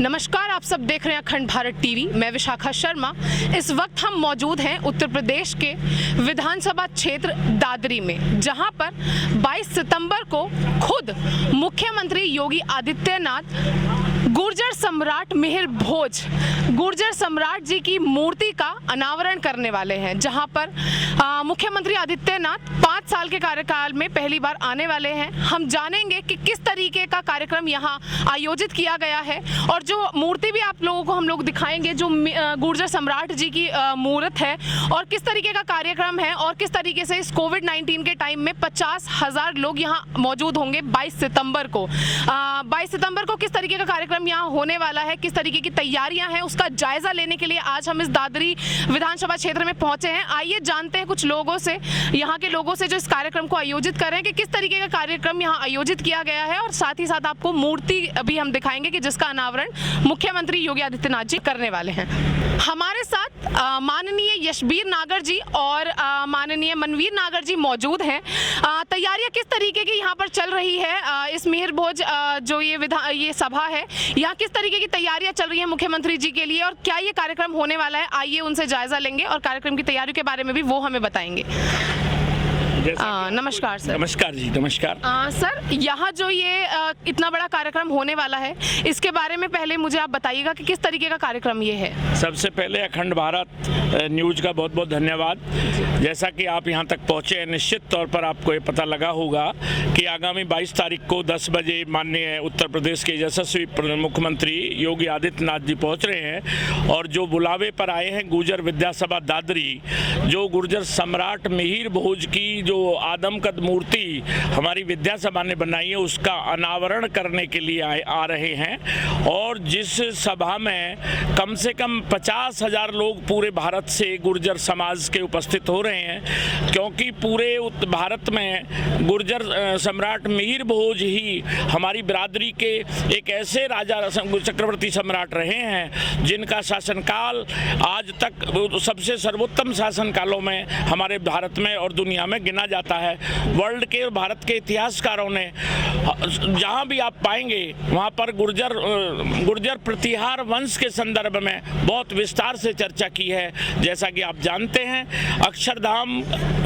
नमस्कार, आप सब देख रहे हैं अखंड भारत टीवी। मैं विशाखा शर्मा। इस वक्त हम मौजूद हैं उत्तर प्रदेश के विधानसभा क्षेत्र दादरी में, जहां पर 22 सितंबर को खुद मुख्यमंत्री योगी आदित्यनाथ गुर्जर सम्राट मिहिर भोज गुर्जर सम्राट जी की मूर्ति का अनावरण करने वाले हैं, जहां पर मुख्यमंत्री आदित्यनाथ 5 साल के कार्यकाल में पहली बार आने वाले हैं। हम जानेंगे कि किस तरीके का कार्यक्रम यहां आयोजित किया गया है और जो मूर्ति भी आप लोगों को हम लोग दिखाएंगे, जो गुर्जर सम्राट जी की मूर्त है, और किस तरीके का कार्यक्रम है और किस तरीके से इस कोविड-19 के टाइम में 50,000 लोग यहाँ मौजूद होंगे 22 सितंबर को। 22 सितंबर को किस तरीके का कार्यक्रम यहाँ होने वाला है, किस तरीके की तैयारियां हैं, उसका जायजा लेने के लिए आज हम इस दादरी विधानसभा क्षेत्र में पहुंचे हैं। आइए जानते हैं कुछ लोगों से, यहाँ के लोगों से जो इस कार्यक्रम को आयोजित कर रहे हैं, कि किस तरीके का कार्यक्रम यहाँ आयोजित किया गया है, और साथ ही साथ आपको मूर्ति भी हम दिखाएंगे कि जिसका अनावरण मुख्यमंत्री योगी आदित्यनाथ जी करने वाले हैं। हमारे साथ माननीय यशबीर नागर जी और माननीय मनवीर नागर जी मौजूद हैं। तैयारियां किस तरीके की यहाँ पर चल रही है, इस मिहिर भोज जो ये सभा है, यहाँ किस तरीके की तैयारियां चल रही है मुख्यमंत्री जी के लिए, और क्या ये कार्यक्रम होने वाला है, आइए उनसे जायजा लेंगे और कार्यक्रम की तैयारियों के बारे में भी वो हमें बताएंगे। नमस्कार सर। नमस्कार जी, नमस्कार। सर, यहाँ जो ये इतना बड़ा कार्यक्रम होने वाला है, इसके बारे में पहले मुझे आप बताइएगा कि किस तरीके का कार्यक्रम ये है। सबसे पहले अखंड भारत न्यूज का बहुत बहुत धन्यवाद। जैसा कि आप यहाँ तक पहुँचे हैं, निश्चित तौर पर आपको ये पता लगा होगा कि आगामी 22 तारीख को 10 बजे माननीय उत्तर प्रदेश के यशस्वी मुख्यमंत्री योगी आदित्यनाथ जी पहुँच रहे हैं, और जो बुलावे पर आए हैं गुर्जर विद्या सभा दादरी, जो गुर्जर सम्राट मिहिर भोज की जो आदमकद मूर्ति हमारी विद्या सभा ने बनाई है, उसका अनावरण करने के लिए आ रहे हैं। और जिस सभा में कम से कम 50,000 लोग पूरे भारत से गुर्जर समाज के उपस्थित हो रहे हैं, क्योंकि पूरे भारत में गुर्जर सम्राट मिहिर भोज ही हमारी बिरादरी के एक ऐसे राजा चक्रवर्ती सम्राट रहे हैं जिनका शासनकाल आज तक सबसे सर्वोत्तम शासनकालों में हमारे भारत में और दुनिया में गिना जाता है। वर्ल्ड के भारत के इतिहासकारों ने जहां भी आप पाएंगे वहां पर गुर्जर प्रतिहार वंश के संदर्भ में बहुत विस्तार से चर्चा की है। जैसा कि आप जानते हैं, अक्षरधाम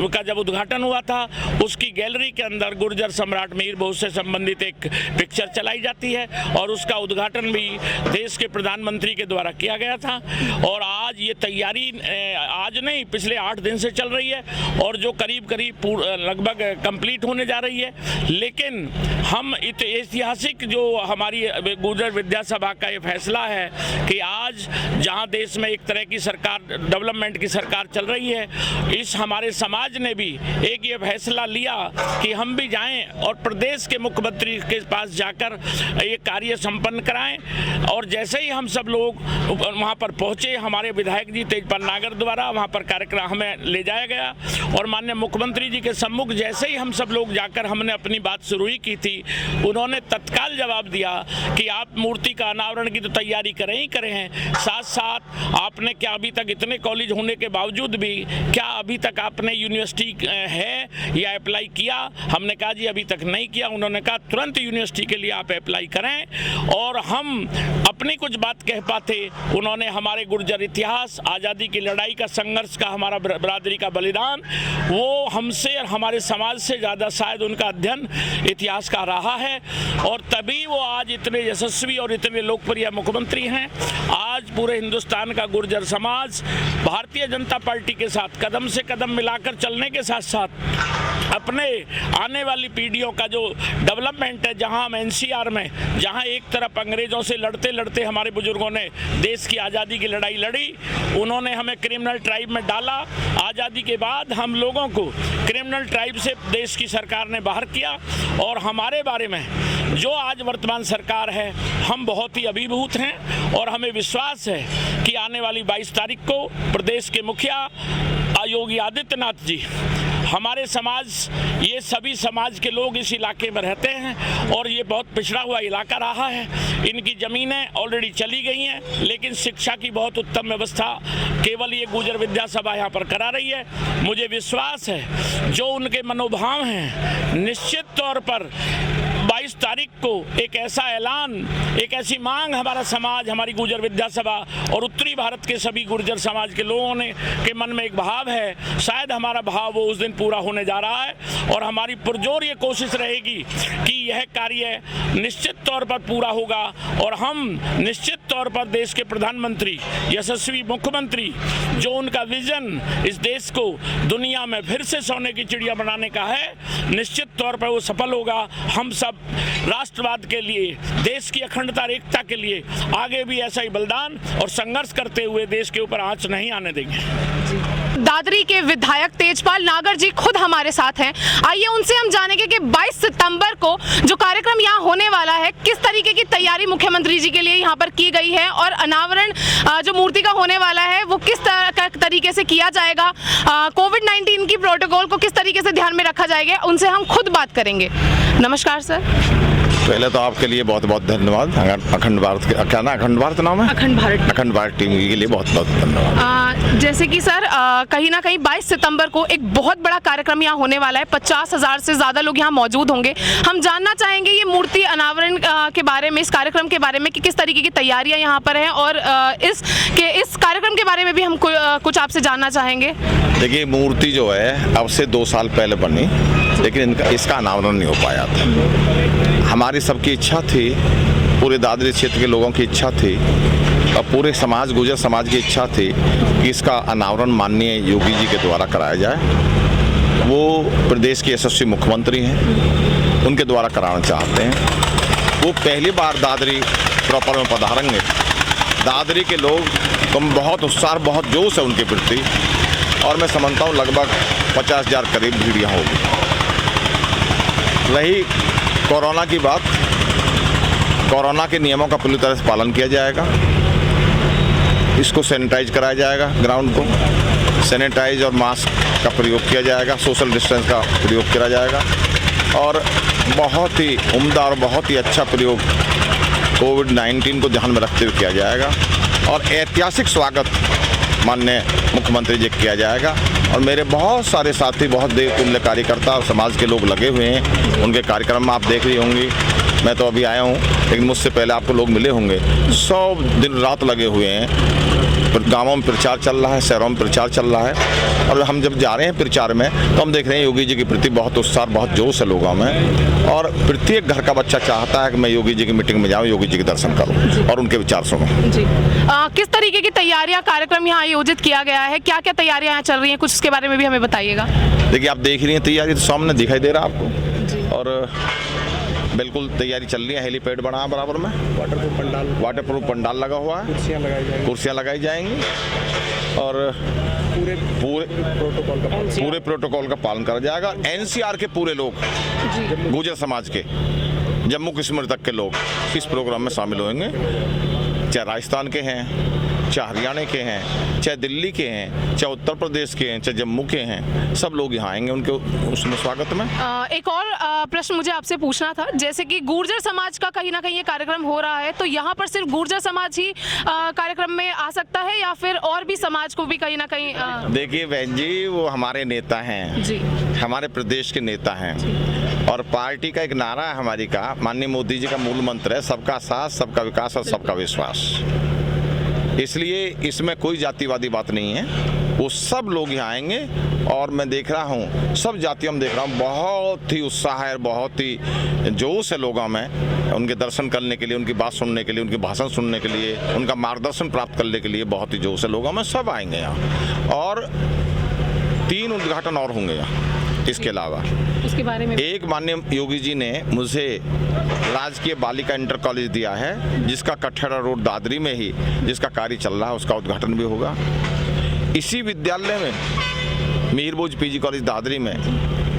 का जब उद्घाटन हुआ था, उसकी गैलरी के अंदर गुर्जर सम्राट मिहिर भोज से संबंधित एक पिक्चर चलाई जाती है, और उसका उद्घाटन भी देश के प्रधानमंत्री के द्वारा किया गया था। और आज ये तैयारी आज नहीं, पिछले 8 दिन से चल रही है, और जो करीब लगभग कंप्लीट होने जा रही है। लेकिन हम ऐतिहासिक जो हमारी गुर्जर विद्या सभा का ये फैसला है कि आज जहां देश में एक तरह की सरकार, डेवलपमेंट की सरकार चल रही है, इस हमारे समाज ने भी एक ये फैसला लिया कि हम भी जाएं और प्रदेश के मुख्यमंत्री के पास जाकर ये कार्य संपन्न कराएं। और जैसे ही हम सब लोग वहां पर पहुंचे, हमारे विधायक जी तेजपाल नागर द्वारा वहां पर कार्यक्रम हमें ले जाया गया, और माननीय मुख्यमंत्री जी के सम्मुख जैसे ही हम सब लोग जाकर हमने अपनी बात शुरू ही की थी, उन्होंने तत्काल जवाब दिया कि आप मूर्ति का अनावरण की तो तैयारी करें ही करें हैं, साथ साथ आपने क्या अभी तक इतने कॉलेज होने के बावजूद भी क्या अभी तक आपने यूनिवर्सिटी है या अप्लाई किया? हमने कहा जी अभी तक नहीं किया। उन्होंने कहा तुरंत यूनिवर्सिटी के लिए आप अप्लाई करें। और हम अपनी कुछ बात कह पाते, उन्होंने हमारे गुर्जर इतिहास, आज़ादी की लड़ाई का संघर्ष का, हमारा बिरादरी का बलिदान, वो हमसे और हमारे समाज से ज़्यादा शायद उनका अध्ययन इतिहास का रहा है, और तभी वो आज इतने यशस्वी और इतने लोकप्रिय मुख्यमंत्री हैं। आज पूरे हिंदुस्तान का गुर्जर समाज भारतीय जनता पार्टी के साथ कदम से कदम मिलाकर चलने के साथ साथ अपने आने वाली पीढ़ियों का जो डेवलपमेंट है, जहां हम एनसीआर में, जहां एक तरफ अंग्रेजों से लड़ते लड़ते हमारे बुजुर्गों ने देश की आज़ादी की लड़ाई लड़ी, उन्होंने हमें क्रिमिनल ट्राइब में डाला। आज़ादी के बाद हम लोगों को क्रिमिनल ट्राइब से देश की सरकार ने बाहर किया, और हमारे बारे में जो आज वर्तमान सरकार है, हम बहुत ही अभिभूत हैं, और हमें विश्वास है कि आने वाली 22 तारीख को प्रदेश के मुखिया योगी आदित्यनाथ जी, हमारे समाज, ये सभी समाज के लोग इस इलाके में रहते हैं, और ये बहुत पिछड़ा हुआ इलाका रहा है। इनकी ज़मीनें ऑलरेडी चली गई हैं, लेकिन शिक्षा की बहुत उत्तम व्यवस्था केवल ये गुर्जर विद्या सभा यहाँ पर करा रही है। मुझे विश्वास है जो उनके मनोभाव हैं, निश्चित तौर पर 22 तारीख को एक ऐसा ऐलान, एक ऐसी मांग हमारा समाज, हमारी गुर्जर विद्या सभा और उत्तरी भारत के सभी गुर्जर समाज के लोगों ने के मन में एक भाव है, शायद हमारा भाव वो उस दिन पूरा होने जा रहा है और हमारी पुरजोर ये कोशिश रहेगी कि यह कार्य निश्चित तौर पर पूरा होगा और हम निश्चित तौर पर देश के प्रधानमंत्री, यशस्वी मुख्यमंत्री, जो उनका विजन इस देश को दुनिया में फिर से सोने की चिड़िया बनाने का है, निश्चित तौर पर वो सफल होगा। हम सब राष्ट्रवाद के लिए, देश की अखंडता और एकता के लिए आगे भी ऐसा ही बलिदान और संघर्ष करते हुए देश के ऊपर आंच नहीं आने देंगे। दादरी के विधायक तेजपाल नागर जी खुद हमारे साथ हैं। आइए उनसे हम जानेंगे कि 22 सितंबर को जो कार्यक्रम यहाँ होने वाला है, किस तरीके की तैयारी मुख्यमंत्री जी के लिए यहाँ पर की गई है और अनावरण जो मूर्ति का होने वाला है वो किस तरीके से किया जाएगा, कोविड-19 की प्रोटोकॉल को किस तरीके से ध्यान में रखा जाएगा, उनसे हम खुद बात करेंगे। नमस्कार सर। पहले तो आपके लिए बहुत बहुत धन्यवाद। अखंड भारत क्या ना, अखंड भारत नाम है, अखंड भारत टीम के लिए बहुत बहुत धन्यवाद। जैसे कि सर कहीं ना कहीं 22 सितंबर को एक बहुत बड़ा कार्यक्रम यहाँ होने वाला है, 50,000 से ज़्यादा लोग यहाँ मौजूद होंगे। हम जानना चाहेंगे ये मूर्ति अनावरण के बारे में, इस कार्यक्रम के बारे में कि किस तरीके की तैयारियाँ यहाँ पर हैं और इस कार्यक्रम के बारे में भी हम कुछ आपसे जानना चाहेंगे। देखिए, मूर्ति जो है अब से 2 साल पहले बनी, लेकिन इसका अनावरण नहीं हो पाया था। हमारी सबकी इच्छा थी, पूरे दादरी क्षेत्र के लोगों की इच्छा थी और पूरे समाज, गुर्जर समाज की इच्छा थी कि इसका अनावरण माननीय योगी जी के द्वारा कराया जाए। वो प्रदेश के यशस्वी मुख्यमंत्री हैं, उनके द्वारा कराना चाहते हैं। वो पहली बार दादरी प्रॉपर में पधारेंगे। दादरी के लोग बहुत उत्साह, बहुत जोश है उनके प्रति और मैं समझता हूँ लगभग 50,000 करीब भीड़ यहाँ होगी। रही कोरोना की बात, कोरोना के नियमों का पूरी तरह से पालन किया जाएगा। इसको सैनिटाइज कराया जाएगा, ग्राउंड को सैनिटाइज और मास्क का प्रयोग किया जाएगा, सोशल डिस्टेंस का प्रयोग किया जाएगा और बहुत ही उम्दा और बहुत ही अच्छा प्रयोग कोविड-19 को ध्यान में रखते हुए किया जाएगा और ऐतिहासिक स्वागत माननीय मुख्यमंत्री जी किया जाएगा। और मेरे बहुत सारे साथी, बहुत देर तुल्य कार्यकर्ता और समाज के लोग लगे हुए हैं उनके कार्यक्रम में, आप देख रही होंगी। मैं तो अभी आया हूँ, लेकिन मुझसे पहले आपको लोग मिले होंगे। 100 दिन रात लगे हुए हैं, गाँवों में प्रचार चल रहा है, शहरों में प्रचार चल रहा है और हम जब जा रहे हैं प्रचार में तो हम देख रहे हैं योगी जी के प्रति बहुत उत्साह, बहुत जोश है लोगों में और प्रत्येक घर का बच्चा चाहता है कि मैं योगी जी की मीटिंग में जाऊँ, योगी जी के दर्शन करूँ और उनके विचार सुनूँ। किस तरीके की तैयारियां, कार्यक्रम यहाँ आयोजित किया गया है, क्या क्या तैयारियां यहाँ चल रही हैं, कुछ इसके बारे में भी हमें बताइएगा। देखिए, आप देख रही हैं तैयारी तो सामने दिखाई दे रहा है आपको और बिल्कुल तैयारी चल रही है। हेलीपैड बना है बराबर में, वाटरप्रूफ पंडाल लगा हुआ है, कुर्सियाँ लगाई जाएंगी और पूरे प्रोटोकॉल का पालन करा जाएगा। एनसीआर के पूरे लोग, गुर्जर समाज के, जम्मू कश्मीर तक के लोग इस प्रोग्राम में शामिल होंगे, चाहे राजस्थान के हैं, चाहे हरियाणा के हैं, चाहे दिल्ली के हैं, चाहे उत्तर प्रदेश के हैं, चाहे जम्मू के हैं, सब लोग यहाँ आएंगे उनके उसमें स्वागत में। एक और प्रश्न मुझे आपसे पूछना था, जैसे कि गुर्जर समाज का कहीं ना कहीं ये कार्यक्रम हो रहा है, तो यहाँ पर सिर्फ गुर्जर समाज ही कार्यक्रम में आ सकता है या फिर और भी समाज को भी कहीं ना कहीं? देखिए बहन जी, वो हमारे नेता हैं जी, हमारे प्रदेश के नेता हैं और पार्टी का एक नारा है हमारी का, माननीय मोदी जी का मूल मंत्र है, सबका साथ, सबका विकास और सबका विश्वास। इसलिए इसमें कोई जातिवादी बात नहीं है, वो सब लोग यहाँ आएंगे और मैं देख रहा हूँ सब जातियों में देख रहा हूँ बहुत ही उत्साह है, बहुत ही जोश है लोगों में, उनके दर्शन करने के लिए, उनकी बात सुनने के लिए, उनके भाषण सुनने के लिए, उनका मार्गदर्शन प्राप्त करने के लिए बहुत ही जोश है लोगों में। सब आएंगे यहाँ और 3 उद्घाटन और होंगे यहाँ। इसके अलावा उसके बारे में एक माननीय योगी जी ने मुझे राजकीय बालिका इंटर कॉलेज दिया है, जिसका कठहरा रोड दादरी में ही जिसका कार्य चल रहा है, उसका उद्घाटन भी होगा। इसी विद्यालय में मीरबोज पीजी कॉलेज दादरी में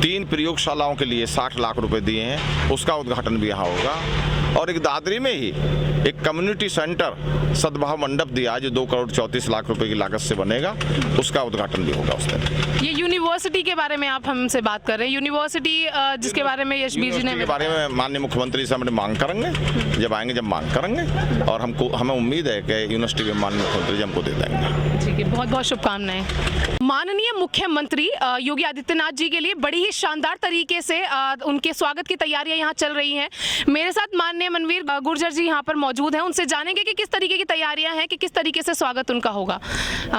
3 प्रयोगशालाओं के लिए 60 लाख रुपए दिए हैं, उसका उद्घाटन भी यहाँ होगा। और एक दादरी में ही एक कम्युनिटी सेंटर सद्भाव मंडप दिया जो 2 करोड़ 34 लाख रुपए की लागत से बनेगा, उसका उद्घाटन भी होगा उस दिन। ये यूनिवर्सिटी के बारे में आप हमसे बात कर रहे हैं, यूनिवर्सिटी जिसके बारे में यशबीर जी ने के बारे में माननीय मुख्यमंत्री से हम मांग करेंगे, जब आएंगे जब मांग करेंगे, और हमें उम्मीद है कि यूनिवर्सिटी के माननीय मुख्यमंत्री जी हमको दे देंगे। ठीक है, बहुत बहुत शुभकामनाएं। माननीय मुख्यमंत्री योगी आदित्यनाथ जी के लिए बड़ी ही शानदार तरीके से उनके स्वागत की तैयारियां यहाँ चल रही हैं। मेरे साथ माननीय मनवीर गुर्जर जी यहाँ पर मौजूद हैं, उनसे जानेंगे कि किस तरीके की तैयारियां हैं, कि किस तरीके से स्वागत उनका होगा।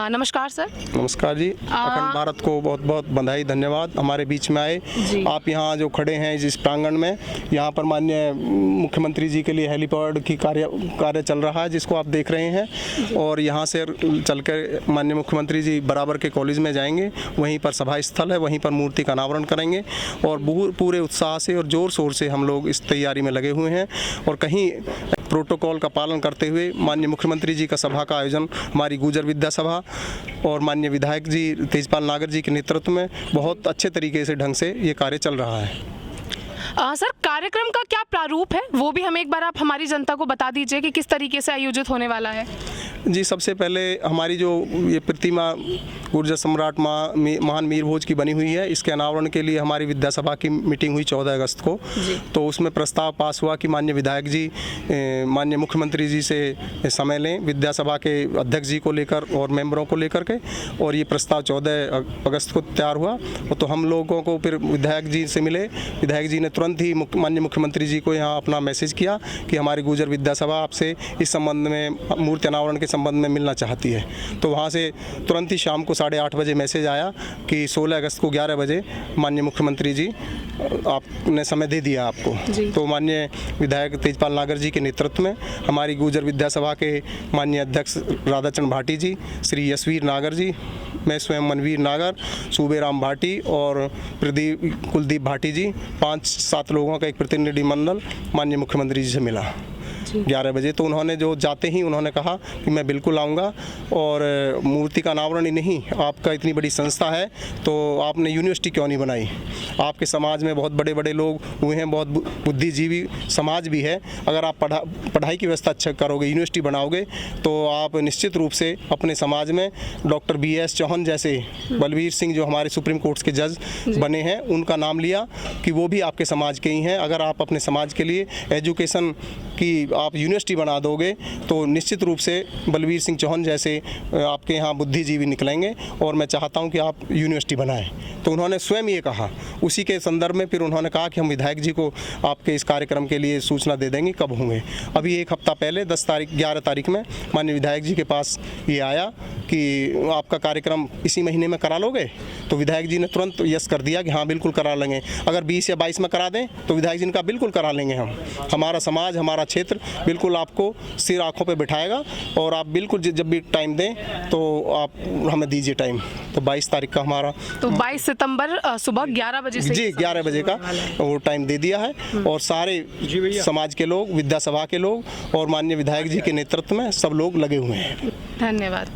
नमस्कार सर। नमस्कार जी। अखंड भारत को बहुत बहुत बधाई, धन्यवाद हमारे बीच में आए। आप यहाँ जो खड़े हैं जिस प्रांगण में, यहाँ पर माननीय मुख्यमंत्री जी के लिए हेलीपैड की कार्य चल रहा है जिसको आप देख रहे हैं, और यहाँ से चलकर माननीय मुख्यमंत्री जी बराबर के कॉलेज में जाएंगे, वहीं पर सभा स्थल है, वहीं पर मूर्ति का अनावरण करेंगे, और पूरे उत्साह से और जोर शोर से हम लोग इस तैयारी में लगे हुए हैं। और कहीं प्रोटोकॉल का पालन करते हुए माननीय मुख्यमंत्री जी का सभा का आयोजन हमारी गुर्जर विद्या सभा और माननीय विधायक जी तेजपाल नागर जी के नेतृत्व में बहुत अच्छे तरीके से ढंग से ये कार्य चल रहा है। सर, कार्यक्रम का क्या प्रारूप है, वो भी हमें एक बार आप हमारी जनता को बता दीजिए कि किस तरीके से आयोजित होने वाला है। जी, सबसे पहले हमारी जो ये प्रतिमा गुर्जर सम्राट महान मीर भोज की बनी हुई है, इसके अनावरण के लिए हमारी विद्या सभा की मीटिंग हुई 14 अगस्त को। तो उसमें प्रस्ताव पास हुआ कि माननीय विधायक जी माननीय मुख्यमंत्री जी से समय लें, विद्या सभा के अध्यक्ष जी को लेकर और मेंबरों को लेकर के, और ये प्रस्ताव 14 अगस्त को तैयार हुआ। तो हम लोगों को फिर विधायक जी से मिले, विधायक जी ने तुरंत ही माननीय मुख्यमंत्री जी को यहाँ अपना मैसेज किया कि हमारी गुर्जर विद्या सभा आपसे इस संबंध में, मूर्ति अनावरण के संबंध में मिलना चाहती है। तो वहाँ से तुरंत ही शाम को 8:30 बजे मैसेज आया कि 16 अगस्त को 11 बजे माननीय मुख्यमंत्री जी आपने समय दे दिया आपको। तो माननीय विधायक तेजपाल नागर जी के नेतृत्व में हमारी गुर्जर विद्या सभा के माननीय अध्यक्ष राधाचंद्र भाटी जी, श्री यशवीर नागर जी, मैं स्वयं मनवीर नागर, सूबेराम भाटी और कुलदीप भाटी जी, 5-7 लोगों का एक प्रतिनिधि मंडल माननीय मुख्यमंत्री जी से मिला 11 बजे। तो उन्होंने जो जाते ही उन्होंने कहा कि मैं बिल्कुल आऊँगा, और मूर्ति का अनावरण ही नहीं, आपका इतनी बड़ी संस्था है तो आपने यूनिवर्सिटी क्यों नहीं बनाई। आपके समाज में बहुत बड़े बड़े लोग हुए हैं, बहुत बुद्धिजीवी समाज भी है। अगर आप पढ़ाई की व्यवस्था अच्छा करोगे, यूनिवर्सिटी बनाओगे, तो आप निश्चित रूप से अपने समाज में डॉक्टर BS चौहान जैसे, बलबीर सिंह जो हमारे सुप्रीम कोर्ट के जज बने हैं, उनका नाम लिया कि वो भी आपके समाज के ही हैं। अगर आप अपने समाज के लिए एजुकेशन की आप यूनिवर्सिटी बना दोगे तो निश्चित रूप से बलबीर सिंह चौहान जैसे आपके यहाँ बुद्धिजीवी निकलेंगे, और मैं चाहता हूँ कि आप यूनिवर्सिटी बनाएं। तो उन्होंने स्वयं ये कहा। उसी के संदर्भ में फिर उन्होंने कहा कि हम विधायक जी को आपके इस कार्यक्रम के लिए सूचना दे देंगे कब होंगे। अभी 1 हफ्ता पहले 11 तारीख में माननीय विधायक जी के पास ये आया कि आपका कार्यक्रम इसी महीने में करा लोगे। तो विधायक जी ने तुरंत यस कर दिया कि हाँ बिल्कुल करा लेंगे। अगर 20 या 22 में करा दें तो विधायक जी ने कहा बिल्कुल करा लेंगे हम। हमारा समाज, हमारा क्षेत्र बिल्कुल आपको सिर आँखों पे बिठाएगा, और आप बिल्कुल जब भी टाइम दें तो आप हमें दीजिए टाइम। तो 22 तारीख का हमारा, तो 22 सितंबर सुबह 11 बजे से जी 11 बजे का वो टाइम दे दिया है, और सारे समाज के लोग, विद्या सभा के लोग और माननीय विधायक जी के नेतृत्व में सब लोग लगे हुए हैं। धन्यवाद।